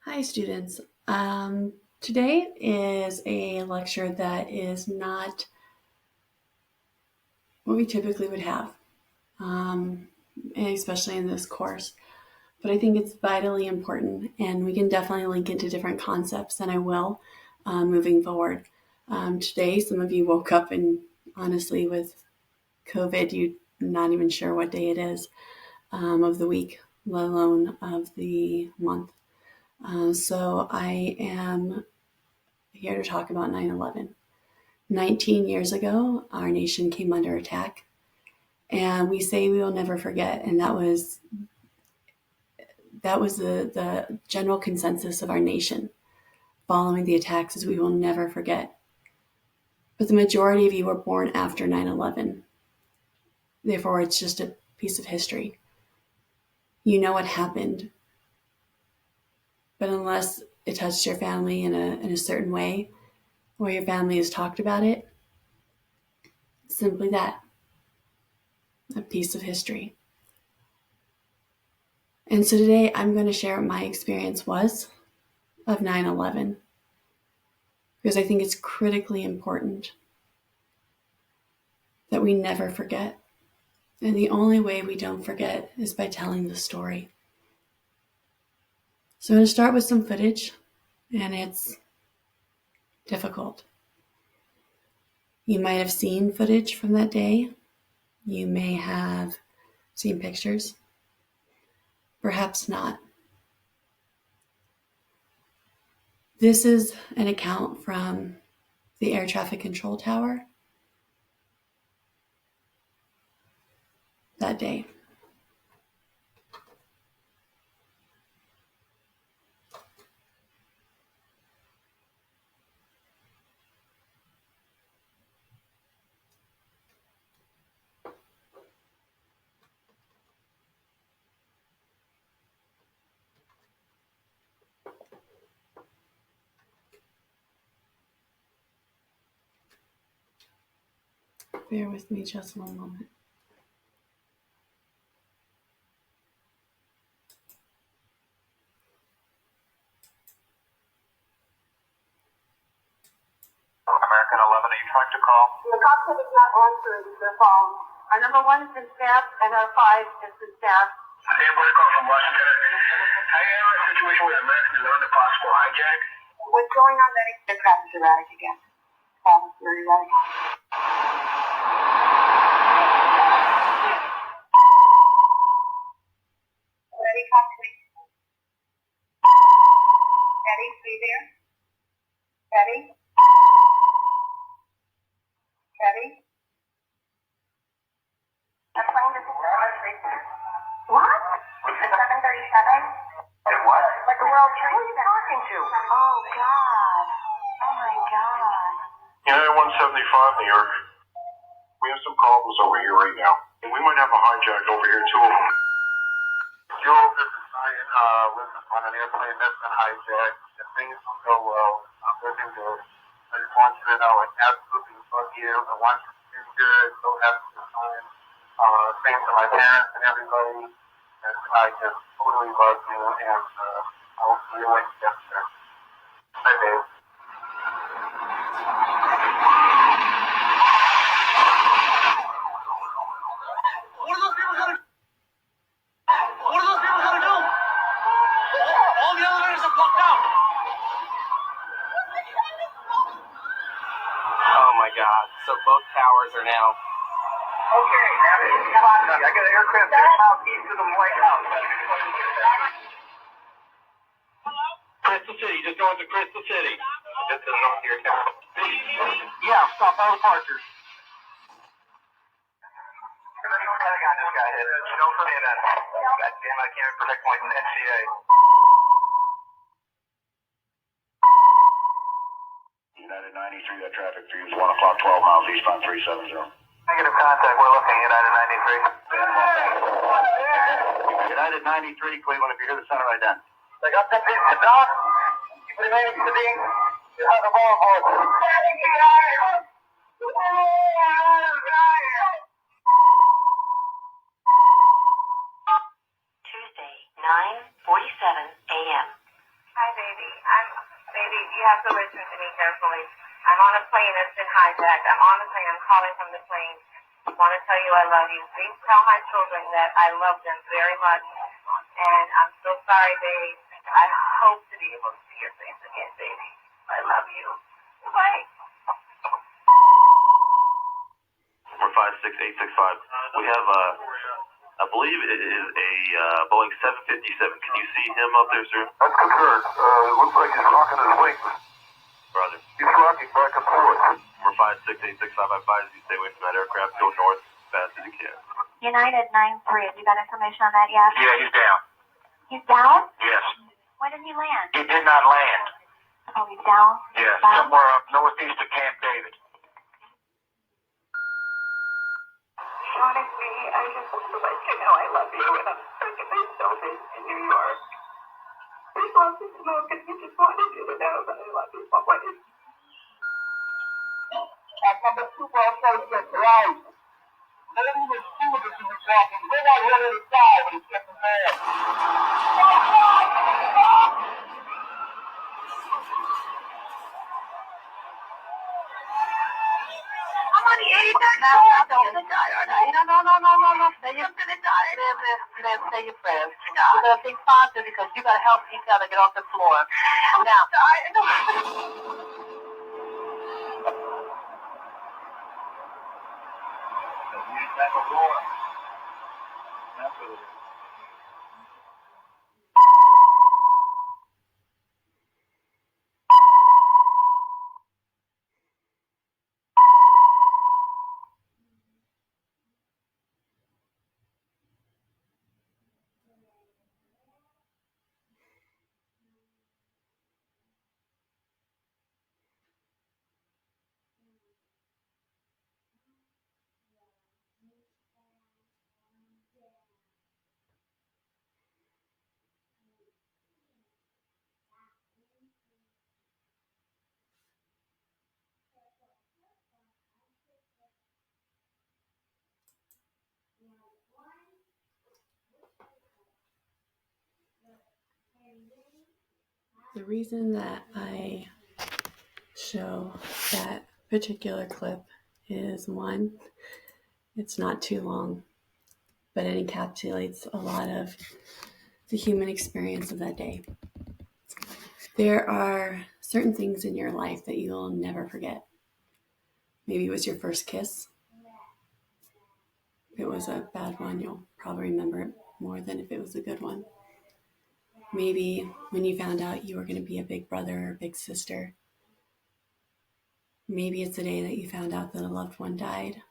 Hi, students. Today is a lecture that is not what we typically would have, um, especially in this course. But I think it's vitally important, and we can definitely link into different concepts, and I will moving forward. Today, some of you woke up and honestly, with COVID, you're not even sure what day it is of the week, let alone of the month. So I am here to talk about 9/11. 19 years ago, our nation came under attack, and we say we will never forget. And that was the general consensus of our nation following the attacks is we will never forget. But the majority of you were born after 9/11. Therefore, it's just a piece of history. You know what happened, but unless it touched your family in a certain way, or your family has talked about it, simply that, a piece of history. And so today I'm going to share what my experience was of 9/11 because I think it's critically important that we never forget. And the only way we don't forget is by telling the story. So I'm going to start with some footage, and it's difficult. You might have seen footage from that day. You may have seen pictures. Perhaps not. This is an account from the air traffic control tower that day. Bear with me just one moment. American 11, are you trying to call? The cockpit is not answering the phone. Our number one has been staffed, and our five has been staffed. Airport call from Washington. I am in a situation with American 11, a possible hijack. What's going on, Betty? The crash is erratic again. Very erratic. Betty, talk to me. Betty, are you there? Betty? Betty? I'm playing this What? At 7:37? And what? Like the World Trade Center. Who are you talking to? Oh, God. Oh, my God. United 175, New York. We have some problems over here right now. And we might have a hijack over here, two of them. Joe, this is Ryan. We're on an airplane that's been hijacked. If things don't go well, I'm looking good. I just want you to know I absolutely love you. I want you to do good. So have a good time. Same to my parents and everybody. And I just totally love you. And I'll see you when you get there. Bye, babe. What are those people gonna do? All the elevators are blocked out. Oh my God! So both towers are now. Okay, I got an aircraft there southeast of the White House. Crystal City, just north of Crystal City. Just to the north of your town. Yeah, stop all departures. I got this guy hit. You know from CNN. God damn, I can't protect my NCA. United 93, that traffic for you is 1 o'clock, 12 miles eastbound 370. Negative contact, we're looking, United 93. United 93, Cleveland, if you hear the center ident. I got that piece of dock. You remain to be. You have the ball for Tuesday, 9:47 a.m. Hi, babe. baby, you have to listen to me carefully. I'm on a plane that's been hijacked. I'm on the plane. I'm calling from the plane. I want to tell you I love you. Please tell my children that I love them very much. And I'm so sorry, babe. I hope to be able to see your face again, baby. I love you. Bye. We're 56865. We have, I believe it is a Boeing 757. Can you see him up there, sir? That's confirmed. It looks like he's rocking his wings. Roger. He's rocking back and forth. We're 56865. I advise you stay away from that aircraft. Go north as fast as you can. United 93. Have you got information on that yet? Yeah, he's down. He's down? Yes. When did he land? He did not land. Oh, he's down? Yes, Down? somewhere up northeast of Camp David. Honestly, I just want to let you know I love you, and I'm sick of this showbiz in New York. There's lots of smoke, and we just wanted you to know that I love you always. At number 2 World Trade Center, right? Lady was stewardess in the talking. Go on here to the side when he's getting there. I'm on the 83rd floor. I'm gonna die, aren't I? No. Say I'm gonna die. Liv, say your prayers. We're going to think positive because you got to help each other get off the floor. Now, The reason that I show that particular clip is one, it's not too long, but it encapsulates a lot of the human experience of that day. There are certain things in your life that you'll never forget. Maybe it was your first kiss. If it was a bad one, you'll probably remember it more than if it was a good one. Maybe when you found out you were going to be a big brother or big sister. Maybe it's the day that you found out that a loved one died.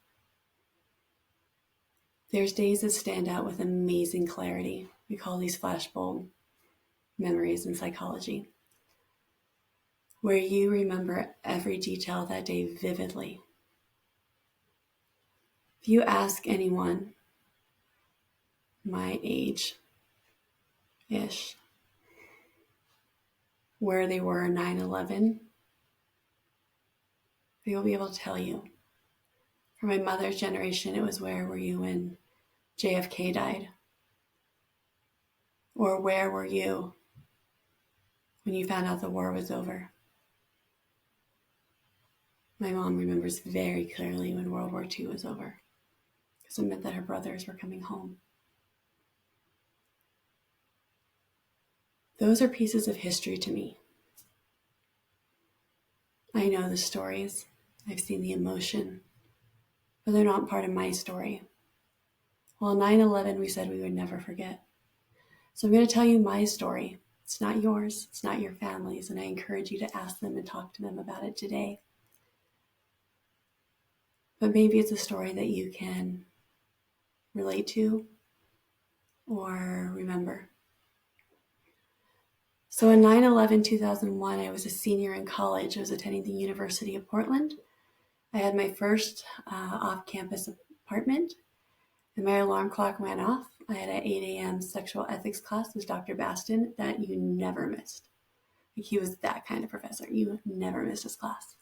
There's days that stand out with amazing clarity. We call these flashbulb memories in psychology, where you remember every detail of that day vividly. If you ask anyone my age-ish where they were 9/11, they will be able to tell you. For my mother's generation, it was where were you when JFK died? Or where were you when you found out the war was over? My mom remembers very clearly when World War II was over, because it meant that her brothers were coming home. Those are pieces of history to me. I know the stories, I've seen the emotion, but they're not part of my story. Well, 9/11, we said we would never forget. So I'm going to tell you my story. It's not yours, it's not your family's, and I encourage you to ask them and talk to them about it today. But maybe it's a story that you can relate to or remember. So in 9/11, 2001, I was a senior in college. I was attending the University of Portland. I had my first off-campus apartment, and my alarm clock went off. I had an 8 a.m. sexual ethics class with Dr. Bastin that you never missed. Like, he was that kind of professor. You never missed his class.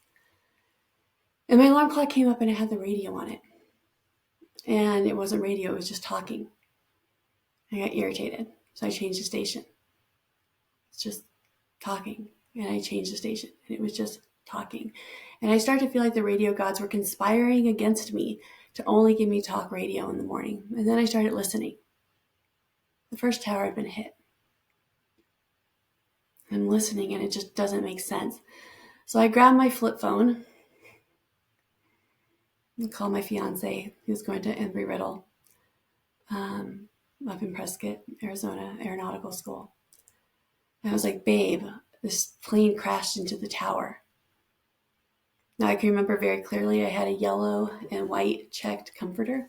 And my alarm clock came up and it had the radio on it. And it wasn't radio, it was just talking. I got irritated, so I changed the station. It's just talking. And I changed the station, and it was just talking. And I started to feel like the radio gods were conspiring against me to only give me talk radio in the morning. And then I started listening. The first tower had been hit. I'm listening, and it just doesn't make sense. So I grabbed my flip phone and called my fiance, who's going to Embry-Riddle, up in Prescott, Arizona, Aeronautical School. And I was like, babe, this plane crashed into the tower. Now I can remember very clearly I had a yellow and white checked comforter.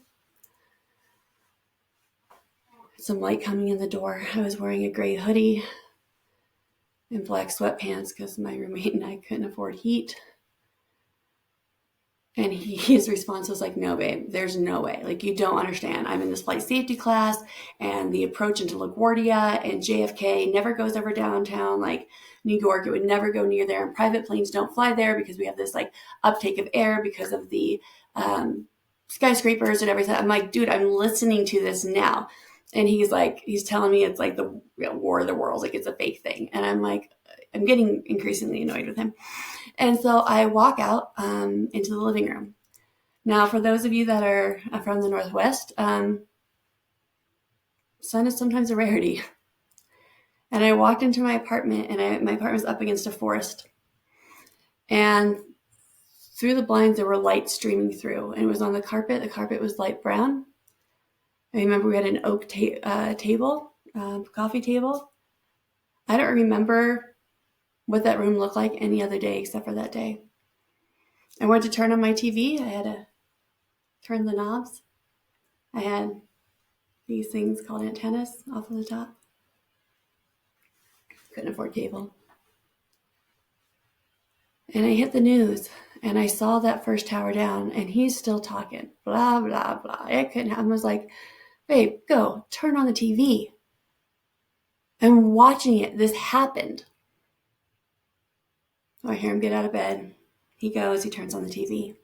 Some light coming in the door. I was wearing a gray hoodie and black sweatpants because my roommate and I couldn't afford heat. And his response was like, no, babe, there's no way. Like, you don't understand. I'm in this flight safety class, and the approach into LaGuardia and JFK never goes over downtown, like New York. It would never go near there. And private planes don't fly there because we have this like uptake of air because of the skyscrapers and everything. I'm like, dude, I'm listening to this now. And he's telling me it's like the War of the Worlds, like it's a fake thing. And I'm like, I'm getting increasingly annoyed with him. And so I walk out into the living room. Now, for those of you that are from the Northwest, sun is sometimes a rarity. And I walked into my apartment, and my apartment was up against a forest. And through the blinds, there were lights streaming through. And it was on the carpet. The carpet was light brown. I remember we had an oak table, coffee table. I don't remember what that room looked like any other day except for that day. I went to turn on my TV. I had to turn the knobs. I had these things called antennas off of the top. Couldn't afford cable. And I hit the news, and I saw that first tower down, and he's still talking. Blah, blah, blah. I was like, babe, go, turn on the TV. I'm watching it. This happened. So I hear him get out of bed. He goes, he turns on the TV.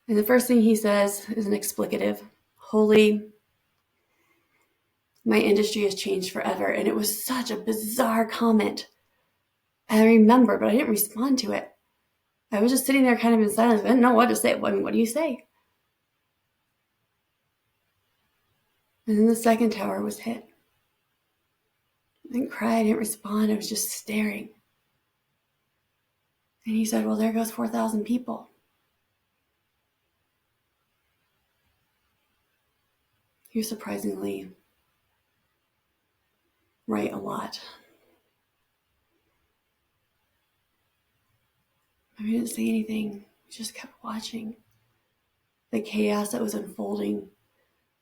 And the first thing he says is an explicative. Holy, my industry has changed forever. And it was such a bizarre comment. I remember, but I didn't respond to it. I was just sitting there kind of in silence. I didn't know what to say. What do you say? And then the second tower was hit. I didn't cry. I didn't respond. I was just staring. And he said, well, there goes 4,000 people. You're surprisingly right a lot. I didn't say anything. I just kept watching the chaos that was unfolding.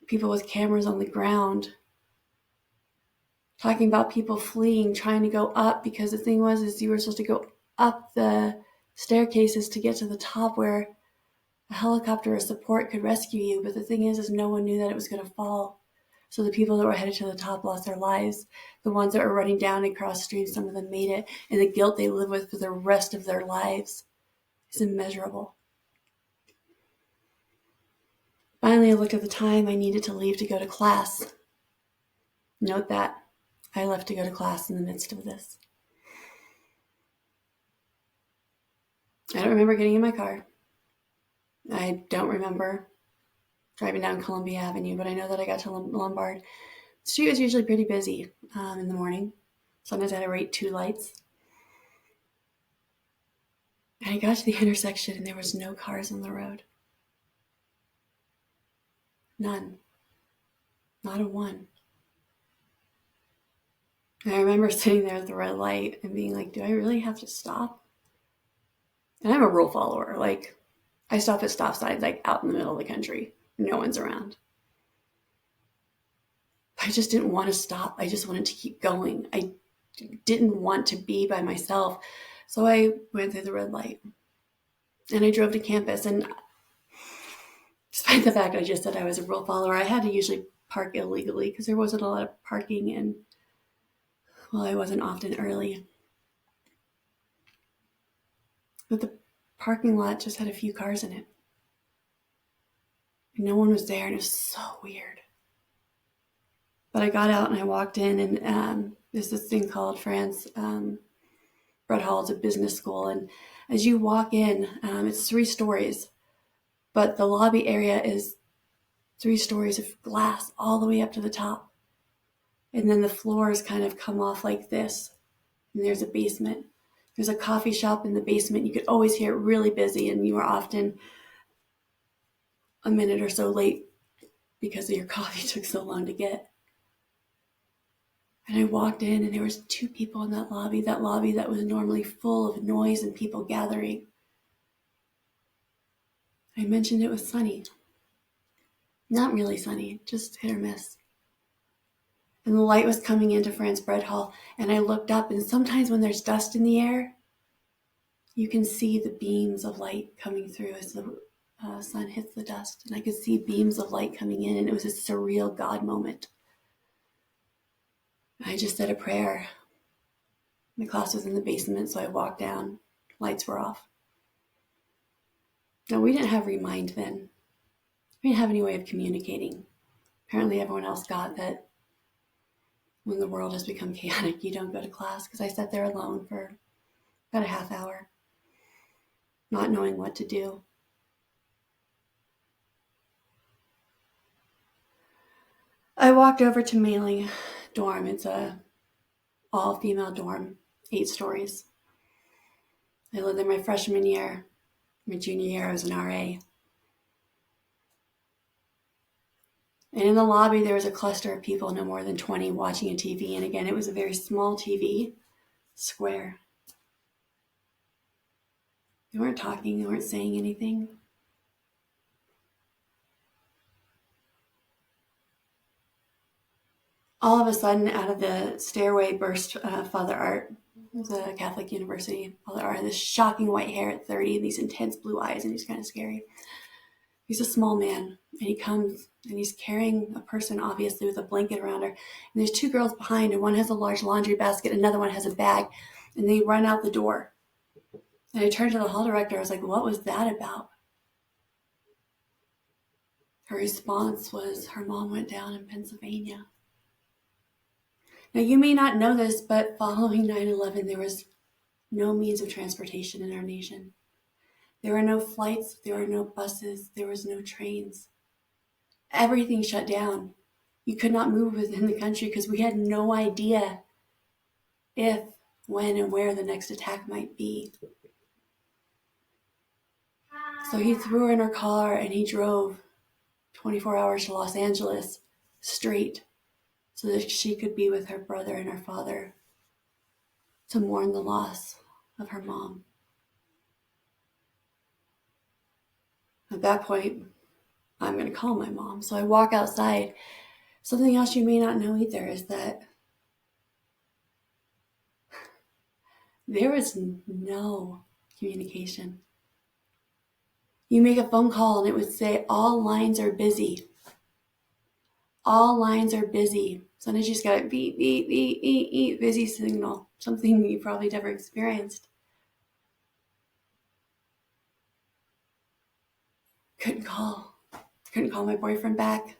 People with cameras on the ground. Talking about people fleeing, trying to go up, because the thing was you were supposed to go up the staircases to get to the top where a helicopter or support could rescue you. But the thing is no one knew that it was going to fall. So the people that were headed to the top lost their lives. The ones that were running down and cross streams, some of them made it. And the guilt they live with for the rest of their lives is immeasurable. Finally, I looked at the time. I needed to leave to go to class. Note that. I left to go to class in the midst of this. I don't remember getting in my car. I don't remember driving down Columbia Avenue, but I know that I got to Lombard. The street was usually pretty busy in the morning. Sometimes I had to wait 2 lights. And I got to the intersection, and there was no cars on the road. None. Not a one. And I remember sitting there at the red light and being like, do I really have to stop? And I'm a rule follower. Like, I stop at stop signs, like out in the middle of the country. No one's around. I just didn't want to stop. I just wanted to keep going. I didn't want to be by myself. So I went through the red light. And I drove to campus. And despite the fact I just said I was a rule follower, I had to usually park illegally because there wasn't a lot of parking, and well, I wasn't often early. But the parking lot just had a few cars in it. And no one was there, and it was so weird. But I got out and I walked in, and there's this thing called France Bread Hall. It's a business school, and as you walk in, it's 3 stories, but the lobby area is 3 stories of glass all the way up to the top. And then the floors kind of come off like this. And there's a basement. There's a coffee shop in the basement. You could always hear it really busy, and you were often a minute or so late because your coffee took so long to get. And I walked in, and there was 2 people in that lobby that was normally full of noise and people gathering. I mentioned it was sunny. Not really sunny, just hit or miss. And the light was coming into France Bread Hall, and I looked up, and sometimes when there's dust in the air, you can see the beams of light coming through as the sun hits the dust. And I could see beams of light coming in, and it was a surreal God moment. I just said a prayer. My class was in the basement, so I walked down. Lights were off. Now, we didn't have Remind then. We didn't have any way of communicating. Apparently everyone else got that when the world has become chaotic, you don't go to class, because I sat there alone for about a half hour, not knowing what to do. I walked over to Mailing dorm. It's a all-female dorm, 8 stories. I lived there my freshman year. My junior year, I was an RA. And in the lobby, there was a cluster of people, no more than 20, watching a TV. And again, it was a very small TV, square. They weren't talking, they weren't saying anything. All of a sudden, out of the stairway burst Father Art. It was a Catholic university. Father Art had this shocking white hair at 30 and these intense blue eyes, and he's kind of scary. He's a small man, and he comes, and he's carrying a person, obviously, with a blanket around her. And there's 2 girls behind, and one has a large laundry basket, another one has a bag, and they run out the door. And I turned to the hall director. I was like, what was that about? Her response was her mom went down in Pennsylvania. Now, you may not know this, but following 9/11, there was no means of transportation in our nation. There were no flights, there were no buses, there was no trains. Everything shut down. You could not move within the country because we had no idea if, when, and where the next attack might be. So he threw her in her car and he drove 24 hours to Los Angeles straight so that she could be with her brother and her father to mourn the loss of her mom. At that point, I'm going to call my mom. So I walk outside. Something else you may not know either is that there was no communication. You make a phone call and it would say, all lines are busy. All lines are busy. Sometimes you just got a beep, beep, beep, beep, beep, busy signal. Something you probably never experienced. Couldn't call my boyfriend back.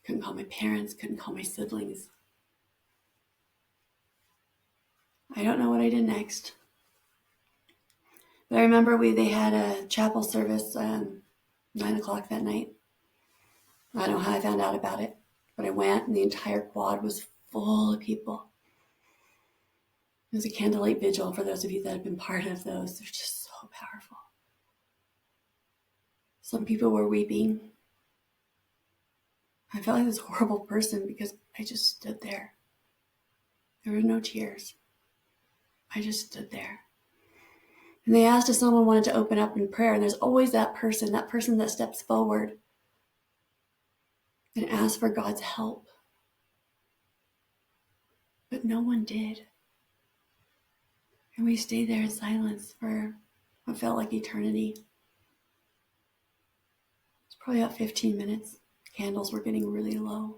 Couldn't call my parents. Couldn't call my siblings. I don't know what I did next. But I remember they had a chapel service 9:00 that night. I don't know how I found out about it, but I went and the entire quad was full of people. It was a candlelight vigil for those of you that have been part of those. They're just so powerful. Some people were weeping. I felt like this horrible person because I just stood there. There were no tears. I just stood there. And they asked if someone wanted to open up in prayer, and there's always that person that steps forward and asks for God's help. But no one did. And we stayed there in silence for what felt like eternity. It's probably about 15 minutes. Candles were getting really low.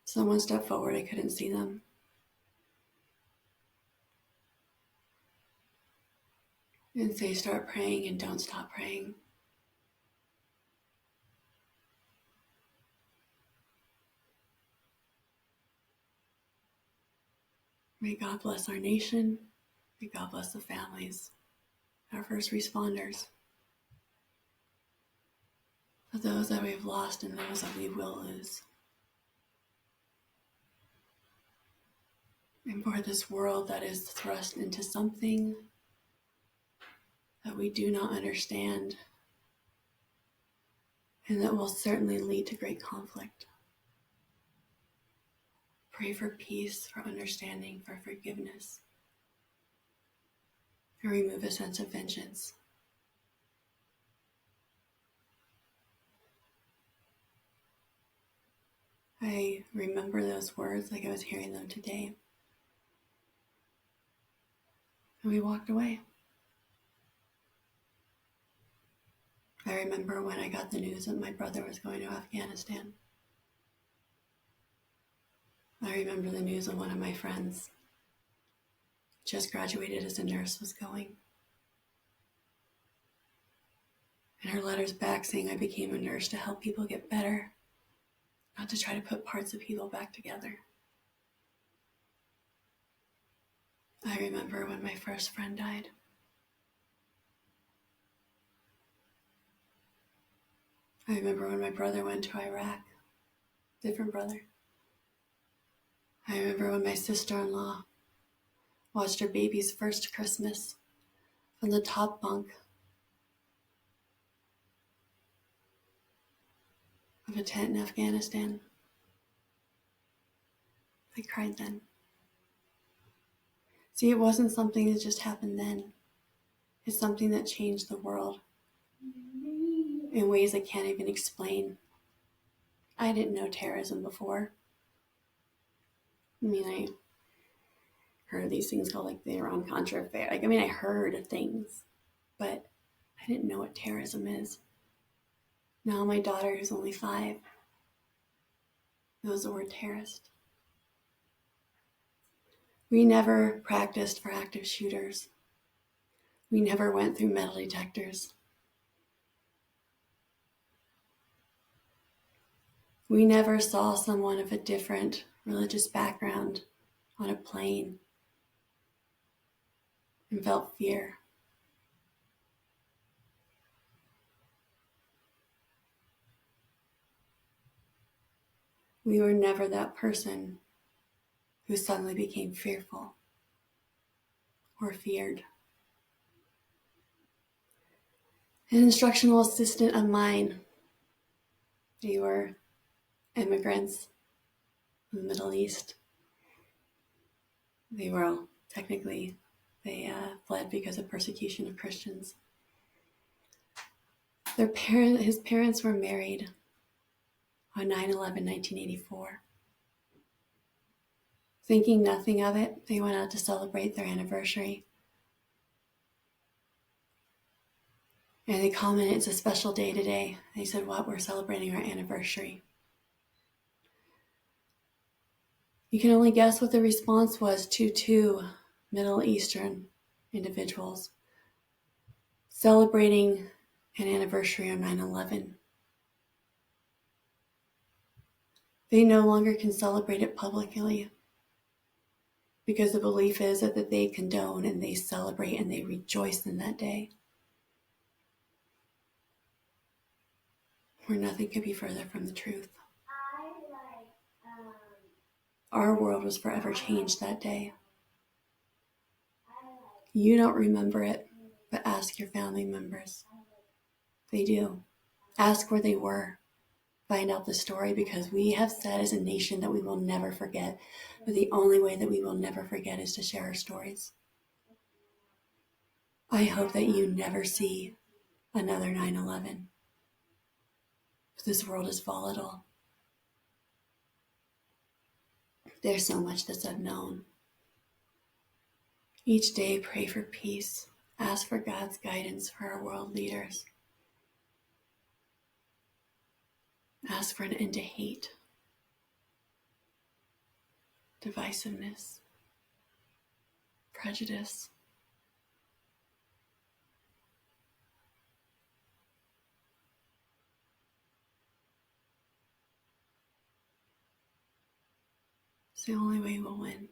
Someone stepped forward. I couldn't see them. And say, start praying and don't stop praying. May God bless our nation. May God bless the families, our first responders, for those that we've lost and those that we will lose. And for this world that is thrust into something that we do not understand and that will certainly lead to great conflict. Pray for peace, for understanding, for forgiveness, and remove a sense of vengeance. I remember those words like I was hearing them today. And we walked away. I remember when I got the news that my brother was going to Afghanistan. I remember the news of one of my friends, just graduated as a nurse, was going. And her letters back saying I became a nurse to help people get better, not to try to put parts of people back together. I remember when my first friend died. I remember when my brother went to Iraq, different brother. I remember when my sister-in-law watched her baby's first Christmas from the top bunk of a tent in Afghanistan. I cried then. See, it wasn't something that just happened then. It's something that changed the world in ways I can't even explain. I didn't know terrorism before. I heard these things called like the Iran-Contra affair. I heard things, but I didn't know what terrorism is. Now my daughter, who's only 5, knows the word terrorist. We never practiced for active shooters. We never went through metal detectors. We never saw someone of a different religious background on a plane and felt fear. We were never that person who suddenly became fearful or feared. An instructional assistant of mine, they were immigrants from the Middle East. They fled because of persecution of Christians. His parents were married on 9/11, 1984. Thinking nothing of it, they went out to celebrate their anniversary. And they commented, "It's a special day today." They said, "What? We're celebrating our anniversary." You can only guess what the response was to 2 Middle Eastern individuals celebrating an anniversary on 9/11. They no longer can celebrate it publicly because the belief is that they condone and they celebrate and they rejoice in that day. Where nothing could be further from the truth. Our world was forever changed that day. You don't remember it, but ask your family members. They do. Ask where they were. Find out the story, because we have said as a nation that we will never forget. But the only way that we will never forget is to share our stories. I hope that you never see another 9/11. This world is volatile. There's so much that's unknown. Each day, pray for peace. Ask for God's guidance for our world leaders. Ask for an end to hate, divisiveness, prejudice. It's the only way we'll win.